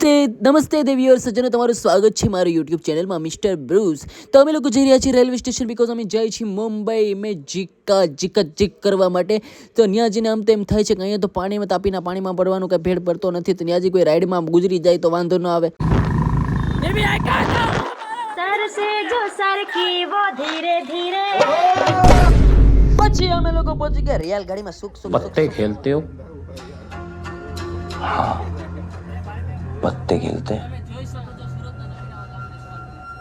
નમસ્તે દેવીઓ સજ્જનો, તમારું સ્વાગત છે મારું યુટ્યુબ ચેનલમાં મિસ્ટર બ્રુસ. તો અમે લોકો જઈ રહ્યા છીએ રેલવે સ્ટેશન, બીકોઝ અમે જઈએ છીએ મુંબઈ જીક કરવા માટે. તો ત્યાં જઈને આમ તો એમ થાય છે કે અહીંયા તો પાણીમાં તાપીના પાણીમાં પડવાનું કંઈ ભેળ પડતો નથી, તો ત્યાં કોઈ રાઈડમાં ગુજરી જાય તો વાંધો ન આવે. પછી અમે લોકો પહોંચી ગયા રેલ ગાડીમાં. સુખ पत्ते खेलते हो? हाँ, पत्ते खेलते हैं.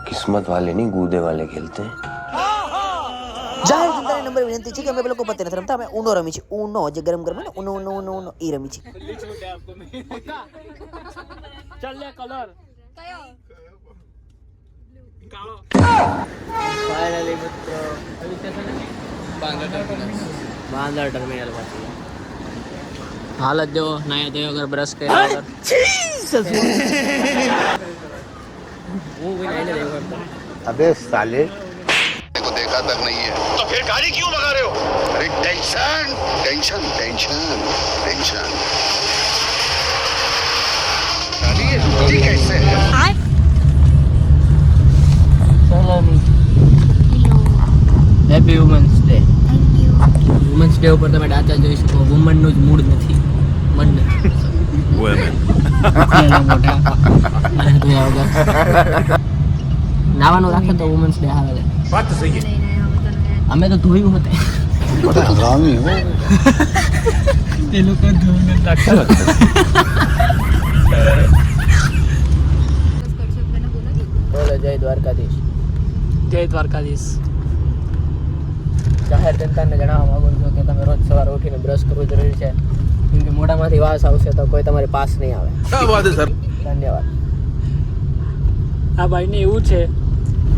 किस्मत वाले नहीं, गूदे वाले खेलते हैं. જાહેર જનતાને નંબર વિનંતી છે કે અમે લોકો પત્તે નથી રમતા, અમે ઊનો રમી છે. ઊનો જે ગરમ ગરમ ને ઊનો ઈ રમી છે. चल ले कलर कालो फाइनली मित्र अभी स्टेशन बांद्रा टर्मिनल पहुंच हालत जो नया जो अगर ब्रश के वो भी नहीं देखो अबे साले को देखा तक नहीं है तो फिर गाड़ी क्यों भगा रहे हो? अरे टेंशन टेंशन टेंशन टेंशन ये रुकती कैसे है? Happy women's day. Women's day ઉપર તમે ડાચા જોઈ શકો. વુમનનું જ મૂડ નથી, મન નાવાનું રાખે તો વુમન્સ ડે આવે છે. અમે તો ધોયું હોતે તે લોકો ધોઈને રાખતા. બોલો જય દ્વારકાધીશ. જય દ્વારકાધીશ. જાહેર જનતાને જણાવવા માંગુ છું કે તમે રોજ સવારે ઉઠીને બ્રશ કરવું જરૂરી છે, કેમ કે મોઢામાંથી વાસ આવશે તો કોઈ તમારી પાસ નહીં આવે. ધન્યવાદ. આ ભાઈને એવું છે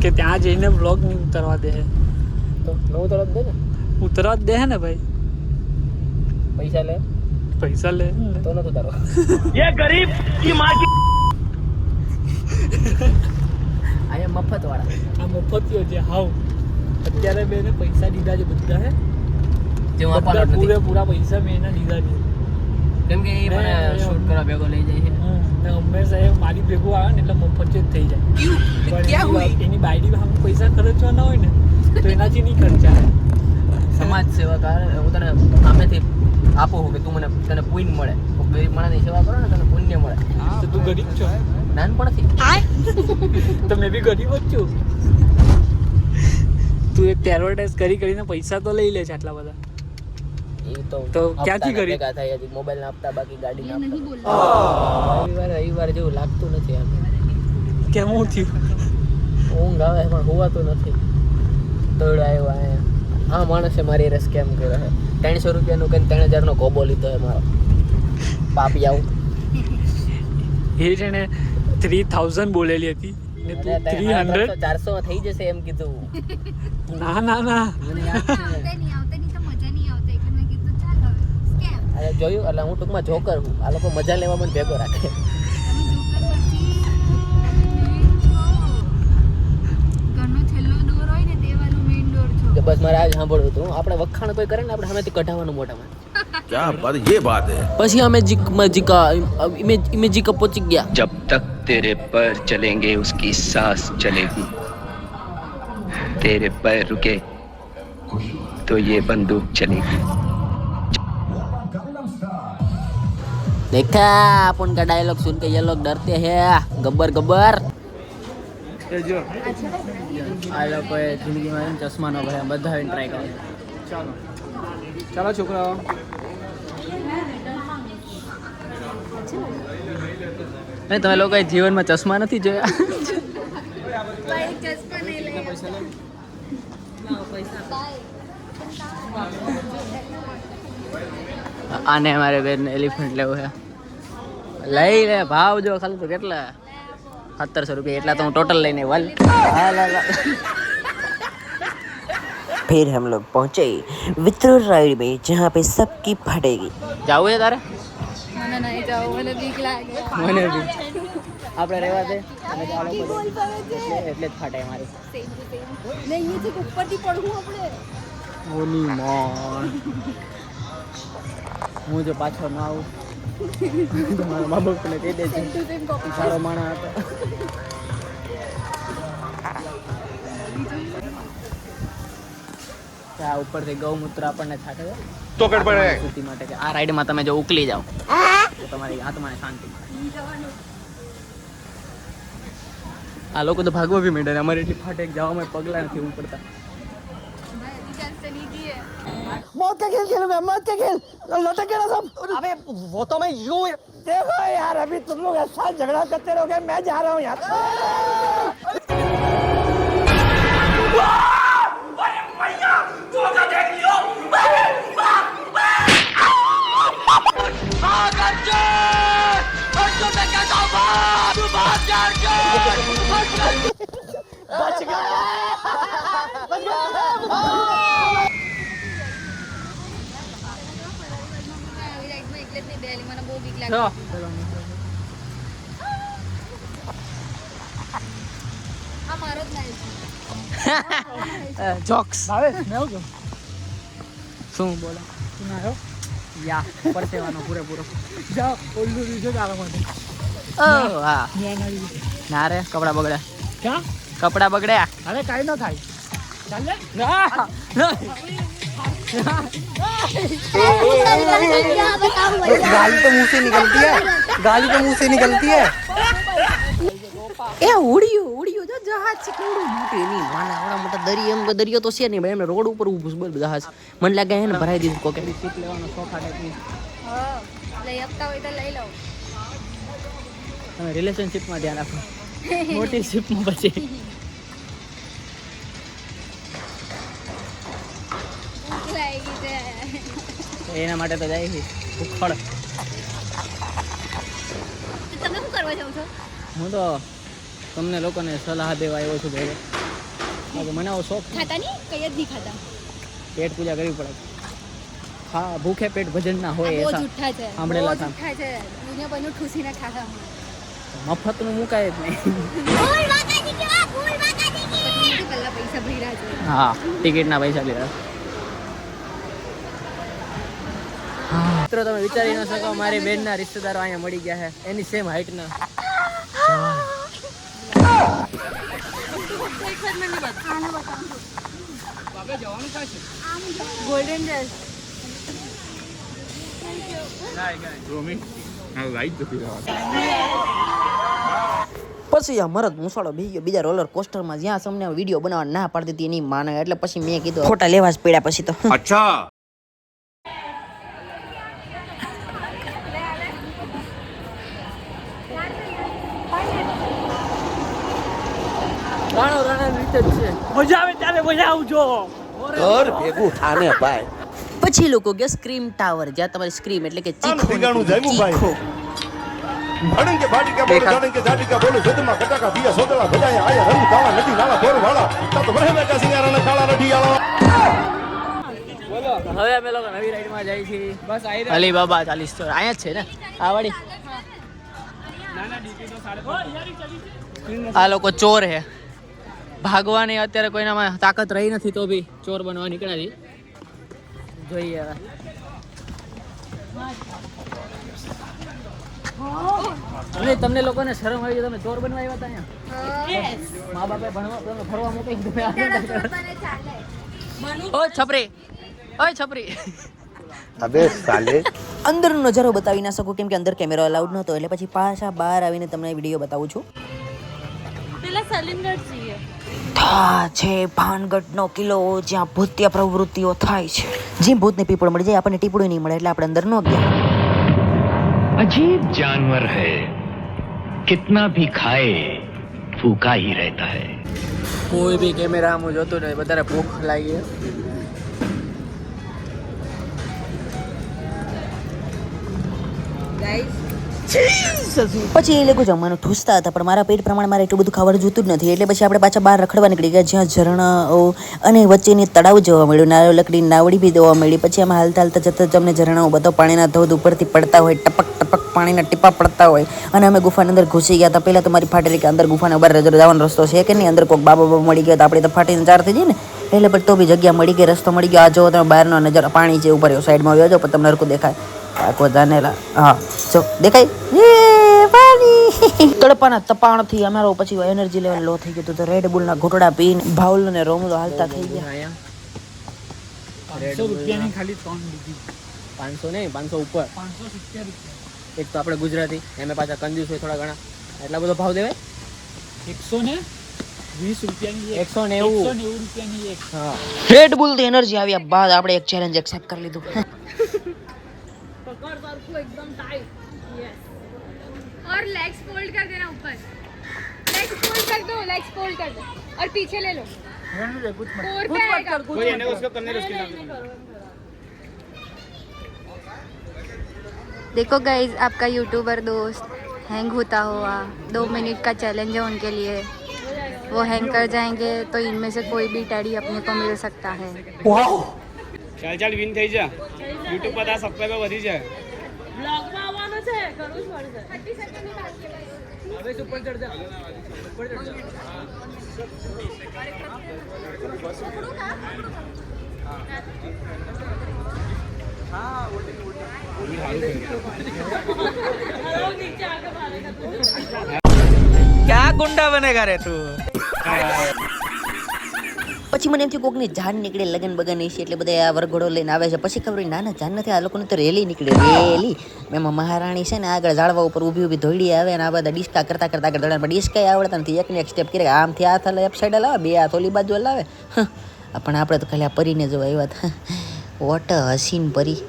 કે ત્યાં જઈને બ્લોગ નહીં ઉતારવા દે, તો ન ઉતારવા દે ને. ઉતારવા દે ને ભાઈ, પૈસા લે તો નથી ઉતારવા. ये गरीब की माँ की આયા મફત વાળા. આ મફતીઓ છે. હાવ અત્યારે મેં એને પૈસા દીધા છે બધા, હે તેમાં આપવાનો પૂરા પૈસા મેં એને દીધા છે, કેમ કે એ મને શૂટ કરવા ભેગો લઈ જાય છે. હંમેશા એ મારી ભેગો આવે ને એટલે મફત જ થઈ જાય. પણ એની બાયડીમાં અમે પૈસા ખર્ચવાના હોય ને તો એનાથી નહીં ખર્ચાય. સમાજ સેવા હું તને સામેથી આપું કે તું મને તને પુણ્ય મળે. ગરીબ માણસની સેવા કરો ને તને પુણ્ય મળે. તો તું ગરીબ છો નાનપણથી? તો મેં બી ગરીબ જ છું. તું એક એડવર્ટાઇઝ કરીને પૈસા તો લઈ લે છે આટલા બધા. એ તો ક્યાંથી કરી થાય હજી મોબાઈલ ના આપતા, બાકી ગાડી ના આપતા. રવિવાર જેવું લાગતું નથી આમ. કેમ હું થયું? ઊંઘ આવે પણ હોવાતું નથી. દોડ આવ્યો અહીંયા. હા, માણસે મારી રસ કેમ કર્યો છે. 300 રૂપિયાનું કઈ 3000 નો કોબો લીધો છે મારો. પાપી આવું એ છે ને 3000 બોલેલી હતી ને તું 300 400 થઈ જશે એમ કીધું. ના મને યાદ છે. અરે જોયું, એટલે હું ટૂંકમાં જોકર હું. આ લોકો મજા લેવા મને ભેગો રાખે. બસ મારે આજ સાંભળવું હતું. આપણે વખાણ કોઈ કરે ને આપણે સામેથી કઢાવવાનું મોઢામાં. क्या बात, ये बात है. પછી અમે ઇમેજિકા પહોંચી ગયા. जब तक तेरे पैर चलेंगे उसकी सांस चलेगी, तेरे पैर रुके तो ये बंदूक चलेगी. देखा अपन का डायलॉग सुन के ये लोग डरते हैं. गब्बर આ લોકોએ જિંદગીમાં ચશ્માનો ભય બધા ટ્રાય કરે. ચાલો છોકરાઓ. તમે લોકોએ જીવનમાં ચશ્મા નથી જોયા? આને અમારે બેન એલિફન્ટ લેવું છે. લઈ લે, ભાવ જો ખાલી તો કેટલા 1700 रुपये. એટલા तो टोटल लेने वाल. फिर हम लोग पहुंचे वित्रो राइड में, जहाँ पे सबकी फटेगी. जाओ है तारे? नहीं जाओ, મને બીક લાગે. મને બી. આપણે રહેવા દે. અમે તો આલો એટલે જ ફાટે મારી. નહીં અહીંથી ઉપરથી પડવું આપણે. ઓની મોન. હું જો પાછો ના આવું મારા મા બાપને કહી દે છે સારો માણસ હતો. આ ઉપરથી ગૌમૂત્ર આપણને છાંટે છે तो गड़बड़ है. સ્તુતિ માટે કે આ રાઈડમાં તમે જો ઉકલી જાઓ તો તમારી આત્માને શાંતિ મળે. આ લોકો તો ભાગવા બી માંડે. અમારે એટલી ફાટેક જવામાં પગલા નથી ઉપડતા. मौत का खेल खेलूंगा, मौत का खेल लौटा के ना सब. अबे वो तो मैं यूं देखो यार, अभी तुम लोग ऐसा झगड़ा करते रहोगे, मैं जा रहा हूँ यार. જોક્સ શું બોલો યા પરસેવાનો પૂરેપૂરો જાઓ ઓલ્લું રીજો તારા માટે. હા ના રે કપડા બગડ્યા. ક્યાં કપડા બગડ્યા? અરે કાઈ ન થાય ચાલ લે. गाली तो मुंह से निकलती है, गाली तो मुंह से निकलती है. એ ઉડ્યું જો જહાજ છે કેવડું મોટું. એની વાના આવડા મોટા દરિયો તો છે નહીં ભાઈ. એમને રોડ ઉપર ઊભું છે જહાજ. મને લાગે એને ભરાઈ દીધું કોકે. સીટ લેવાનો સોફા ટાઈપની. લઈ આપતા હોય તો લઈ લો. તમે રિલેશનશિપમાં ધ્યાન રાખો. મોટી શિપમાં પછી ભૂખ લાગી છે. એના માટે તો જાય છે ઉખડ. તમે શું કરવા જાવ છો? હું તો તમને લોકોને સલાહ દેવા આવ્યો છું ભેગો. મને આવો શોખ છે. ખાતા નહીં? કઈ જ નહીં ખાતા. પેટ પૂજા કરવી પડે. હા ભૂખે પેટ ભજન ના હોય બહુ એસા જુઠ્ઠા છે, સાંભળેલા બહુ જુઠ્ઠા છે. દુનિયા બન્યું ઠૂસીને ખાતા. મફતનું મુકાય જ નહીં. પહેલા પૈસા ભર્યા છે. હા ટિકિટના પૈસા લીધા. મિત્રો તમે વિચારી ન શકો મારી બેનના રિશ્તેદારો અહીંયા મળી ગયા છે. એની સેમ હાઈટના. Golden dress. પછી આ મરદ મુસાળો બી ગયો બીજા રોલર કોસ્ટરમાં, જ્યાં અમને વિડીયો બનાવવા ના પાડતી હતી એની માને. એટલે પછી મેં કીધું ખોટા લેવા જ પડ્યા પછી તો. अच्छा. રાણા રીતે જ છે. મજા આવે ત્યારે મજા આવજો. ઘર ભેગું થાને ભાઈ. પછી લોકો ગયા સ્ક્રીમ ટાવર, જ્યાં તમારી સ્ક્રીમ એટલે કે ચીખો ઠીકાણું જાગ્યું ભાઈ. ચીખો. ભણંગે ભાટિકા બોલો જાણંગે જાટિકા બોલો સુધમાં કટાકા દિયા સોદલા ભજાયા આયા રંગ કાળા નદી નાળા બોર વાળા તા તો વહેમે કા સિંગારાના કાળા રઢી આળો. બોલો હવે અમે લોકો નવી રાઈડમાં જઈએ છીએ. બસ અલી બાબા 40 તો અહીંયા જ છે ને આ વાડી. આ લોકો ચોર હે. ભાગવાની અત્યારે કોઈનામાં તાકાત રહી નથી તો બી ચોર બનવા નીકળ્યા છે. જોઈએ હવે તમને લોકોને શરમ આવી તમે ચોર બનવા આવ્યા હતા અહીંયા? મા બાપે ભણવા તમે ફરવા મોકલી તમે ઓય છપરી, ઓય છપરી. अबे साले. અંદરનો નજારો બતાવી ના શકું કેમ કે અંદર કેમેરો અલાઉડ નહોતો. એટલે પછી પાછા બહાર આવીને તમને વિડીયો બતાવું છું. પેલા સલીમગઢ છીએ. આ છે ભાનગઢનો કિલ્લો, જ્યાં ભૂતિયા પ્રવૃત્તિઓ થાય છે. જે ભૂતને પીપળ મળી જાય આપણને ટીપડું નહીં મળે, એટલે આપણે અંદર ન ગયા. अजीब जानवर है, कितना भी खाए भूखा ही रहता है. કોઈ બી કેમેરા આમ જોતું નહીં, વધારે ભૂખ લાગી. પછી એ લોકો જમવાનું ઠૂસતા હતા, પણ મારા પેટ પ્રમાણે મારે એટલું બધું ખાવાનું જોતું જ નથી. એટલે પછી આપણે પાછા બહાર રખડવા નીકળી ગયા, જ્યાં ઝરણાઓ અને વચ્ચેની તળાવ જોવા મળ્યું, નાળો લકડી નાવડી બી જોવા મળી. પછી આમાં હાલતા હાલતા જતા તમને ઝરણાઓ બધો પાણીના ધોધ ઉપરથી પડતા હોય, ટપક ટપક પાણીના ટીપા પડતા હોય. અને અમે ગુફાની અંદર ઘૂસી ગયા હતા. પહેલાં તો મારી ફાટેલી કે અંદર ગુફાને બહાર જવાનો રસ્તો છે કે નહીં, અંદર કોઈક બાબા મળી ગયા તો આપણે તો ફાટીને ચાર થઈ જાય ને. એટલે પણ તો બી જગ્યા મળી ગઈ, રસ્તો મળી ગયો. આ જો તમે બહારનો નજારો, પાણી છે ઉપર સાઈડમાં આવ્યો જો પણ તમને હરખું દેખાય. આખો જાનેલા હા જો દેખાય એ પાણી તડપાના તપાણથી અમારો પછી એનર્જી લેવલ લો થઈ ગયું તો રેડ બુલ ના ઘોટડા પીને ભાવલ ને રોમલો હાલતા થઈ ગયા. 500 રૂપિયાની ખાલી 3 લીધી. 500 નહીં 500 ઉપર 570 રૂપિયા. એક તો આપણે ગુજરાતી એમે પાછા કંજૂસ હોય થોડા ઘણા એટલા બધો ભાવ દેવાય. 120 રૂપિયાની 190 રૂપિયાની એક. હા રેડ બુલ થી એનર્જી આવ્યા બાદ આપણે એક ચેલેન્જ એક્સેપ્ટ કરી લીધું. पकड़ सरको एकदम टाइट यस और लेग्स फोल्ड कर देना ऊपर लेग्स फोल्ड कर दो और पीछे ले लो कोर पे आएगा कोई है उसको करने दो देखो गाइस आपका यूट्यूबर दोस्त हैंग होता हुआ 2 मिनट का चैलेंज है उनके लिए वो हैंग कर जाएंगे तो इनमें से कोई भी टेडी अपने को मिल सकता है ચાલ વિન થઈ જા YouTube પર 10 સબસ્ક્રાઇબર વધી જાય ब्लॉग में આવવાનો છે કરવું જ પડશે 30 સેકન્ડની વાત છે હવે ઉપર ચડ જા ઉપર ચડ જા क्या गुंडा बनेगा रे तू પછી મને એમ થયું કોકની જાન નીકળે લગન બગન છે એટલે બધા આ વરઘોડો લઈને આવે છે પછી ખબર ના ના જાન નથી આ લોકોને તો રેલી નીકળે રેલી એમાં મહારાણી છે ને આગળ ઝાડવા ઉપર ઊભી ઊભી ધોઈડી આવે ને આ બધા ડિસ્કા કરતા કરતા આગળ દડાણ પણ ડિસ્કા આવડતા નથી એકને એક સ્ટેપ કરે આમથી હાથ હલાવે એક સાઈડ હલાવે બે હાથ ઓલી બાજુ હલાવે પણ આપણે તો ખાલી આ પરીને જોવા આવ્યા હતા વોટ હસીન પરી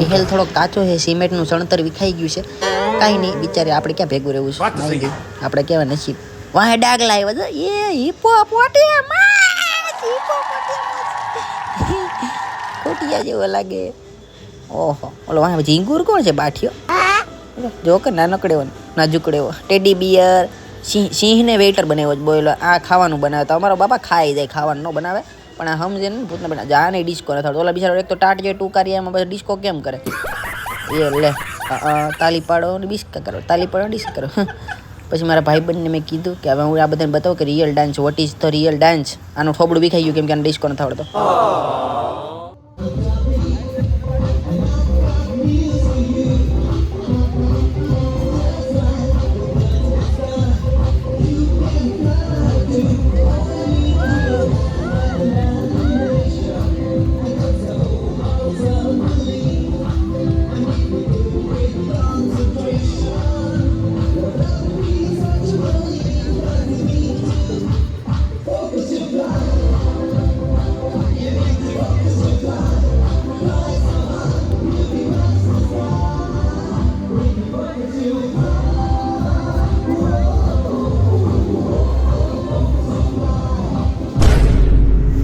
નિહેલ થોડો કાચો છે સિમેન્ટનું સણતર વિખાઈ ગયું છે કાંઈ નહીં બિચારે આપણે ક્યાં ભેગું રહેવું છે આપણે કેવા નસીબ વાહે ડાગ લાવ્યો છે એ હિપો પોટી કોટિયા જેવો લાગે ઓહો ઓલો વાહ ઝીંગુર કોણ છે બાઠિયો જો કે નાનકડેવો નાજુકડેવો ટેડી બિયર સિંહને વેઇટર બનાવ્યો જ બોલો આ ખાવાનું બનાવે તો અમારો બાપા ખાઈ જાય ખાવાનું ન બનાવે પણ આ સમજે ને ભૂતને બનાવે જા ને ડિસ્કો ન થતો ઓલા બિચારો એક તો ટાટ જે ટુકારીયામાં પછી ડિસ્કો કેમ કરે એ લે તાલી પાડો ને ડિસ્કા કરો તાલી પાડો ડિસ્ક કરો પછી મારા ભાઈબંધને મેં કીધું કે હવે હું આ બધાને બતાવું કે real dance what is the real dance આનું થોબડું વિખાઈ ગયું કેમ કે આને ડિસ્કો નથી આવડતો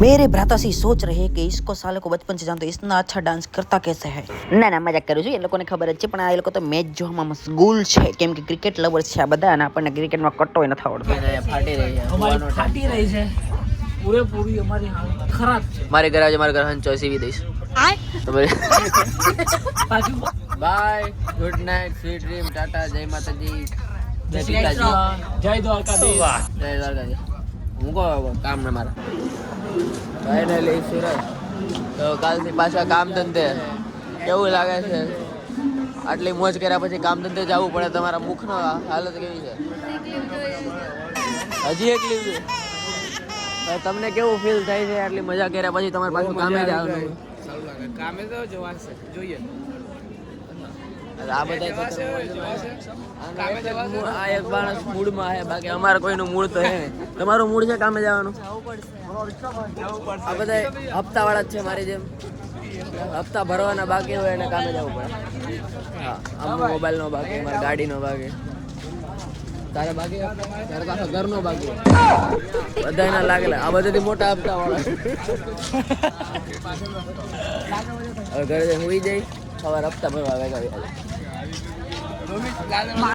मेरे भ्राता सी सोच रहे कि इसको साले को बचपन से जानते इतना अच्छा डांस करता कैसे है ના ના મજાક કરું છું એ લોકોને ખબર જ છે પણ આ લોકો તો મેચ જોવામાં મશગુલ છે કેમ કે ક્રિકેટ લવર્સ છે આ બધા અને આપણને ક્રિકેટમાં કટ્ટોય નથી આવડતો ફાટી રહી છે પૂરેપૂરી અમારી હાલત ખરાબ છે મારે ઘરે આવજો મારે ઘરે હંચો સીવી દઈશ તમારે પાછું bye good night sweet dream Tata જય માતાજી જય દ્વારકાધીશ જય દ્વારકાધીશ હું કહો કામ ના મારા ફાઇનલી સુરત તો કાલથી પાછા કામ ધંધે કેવું લાગે છે આટલી મોજ કર્યા પછી કામ ધંધે જવું પડે તમારા મુખનો હાલત કેવી છે હજી એક લીવ છે તમને કેવું ફીલ થાય છે આટલી મજા કર્યા પછી તમારે પાછું કામે જવાનું કામે તો જોવાશે જોઈએ આ બધા આ એક માણસ મૂડમાં છે બાકી અમારે કોઈનું મૂડ તો હે તમારું મૂડ છે કામે જવાનું આ બધા હપ્તા વાળા જ છે મારી જેમ હપ્તા ભરવાના બાકી હોય એને કામે જવું પડે હા આમ મોબાઈલનો બાકી મારી ગાડીનો બાકી તારે બાકી તારે પાછો ઘરનો બાકી બધા એના લાગેલા આ બધાથી મોટા હપ્તા વાળા હવે ઘરે હોઈ જાય સવારે હપ્તા ભરવા ભેગા